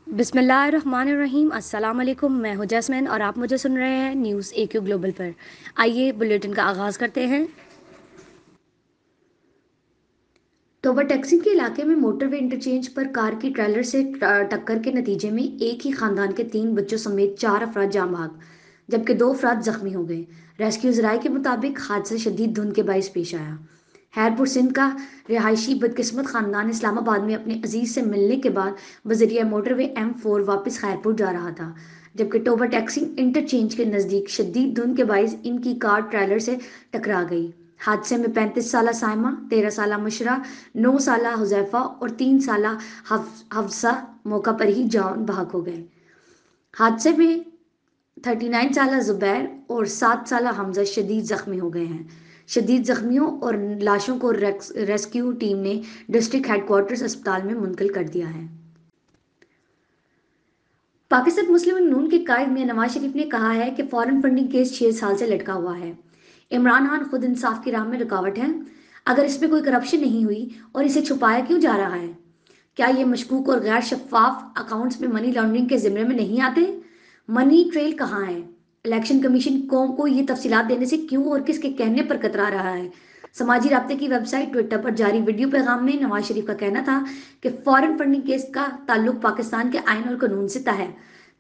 بسم اللہ الرحمن الرحیم۔ السلام علیکم، میں ہوں جاسمین اور آپ مجھے سن رہے ہیں نیوز اے کیو گلوبل پر۔ آئیے بلیٹن کا آغاز کرتے ہیں۔ توبہ ٹیکسی کے علاقے میں موٹر وے انٹرچینج پر کار کی ٹریلر سے ٹکر کے نتیجے میں ایک ہی خاندان کے 3 بچوں سمیت 4 افراد جاں بحق جبکہ 2 افراد زخمی ہو گئے۔ ریسکیو ذرائع کے مطابق حادثہ شدید دھند کے باعث پیش آیا۔ خیرپور سندھ کا رہائشی بدقسمت خاندان اسلام آباد میں اپنے عزیز سے ملنے کے بعد بذریعہ موٹر وے M4 واپس خیرپور جا رہا تھا، جبکہ ٹوبہ ٹیکسی انٹرچینج کے نزدیک شدید دھند کے باعث ان کی کار ٹریلر سے ٹکرا گئی۔ حادثے میں 35 سالہ سائمہ، 13 سالہ مشرا، 9 سالہ حذیفہ اور 3 سالہ حفصہ موقع پر ہی جان بحق ہو گئے۔ حادثے میں 39 سالہ زبیر اور 7 سالہ حمزہ شدید زخمی ہو گئے ہیں۔ شدید زخمیوں اور لاشوں کو ریسکیو ٹیم نے ڈسٹرکٹ ہیڈ کوارٹرز اسپتال میں منتقل کر دیا ہے۔ پاکستان مسلم نون کے قائد میاں نواز شریف نے کہا ہے کہ فارن فنڈنگ کیس 6 سال سے لٹکا ہوا ہے۔ عمران خان خود انصاف کی راہ میں رکاوٹ ہے۔ اگر اس میں کوئی کرپشن نہیں ہوئی اور اسے چھپایا کیوں جا رہا ہے؟ کیا یہ مشکوک اور غیر شفاف اکاؤنٹس میں منی لانڈرنگ کے زمرے میں نہیں آتے؟ منی ٹریل کہاں ہے؟ الیکشن کمیشن قوم کو یہ تفصیلات دینے سے کیوں اور کس کے کہنے پر کترا رہا ہے؟ سماجی رابطے کی ویب سائٹ ٹویٹر پر جاری ویڈیو پیغام میں نواز شریف کا کہنا تھا کہ فارن فنڈنگ کیس کا تعلق پاکستان کے آئین اور قانون سے ہے۔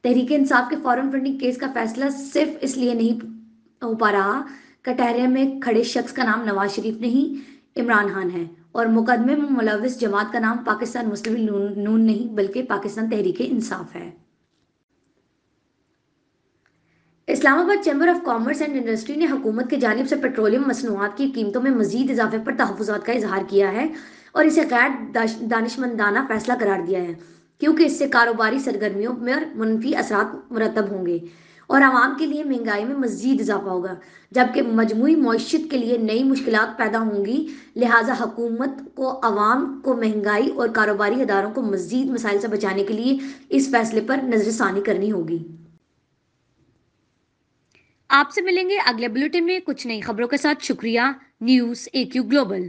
تحریک انصاف کے فارن فنڈنگ کیس کا فیصلہ صرف اس لیے نہیں ہو پا رہا کٹہرے میں کھڑے شخص کا نام نواز شریف نہیں عمران خان ہے اور مقدمے میں ملوث جماعت کا نام پاکستان مسلم نون نہیں بلکہ پاکستان تحریک انصاف ہے۔ اسلام آباد chamber of commerce and industry نے حکومت کی جانب سے پیٹرولیم مصنوعات کی قیمتوں میں مزید اضافے پر تحفظات کا اظہار کیا ہے اور اسے غیر دانشمندانہ فیصلہ قرار دیا ہے، کیونکہ اس سے کاروباری سرگرمیوں میں منفی اثرات مرتب ہوں گے اور عوام کے لیے مہنگائی میں مزید اضافہ ہوگا، جبکہ مجموعی معیشت کے لیے نئی مشکلات پیدا ہوں گی۔ لہٰذا حکومت کو عوام کو مہنگائی اور کاروباری اداروں کو مزید مسائل سے بچانے کے لیے اس فیصلے پر نظر ثانی کرنی ہوگی۔ آپ سے ملیں گے اگلے بلیٹن میں کچھ نئی خبروں کے ساتھ۔ شکریہ۔ نیوز اے کیو گلوبل۔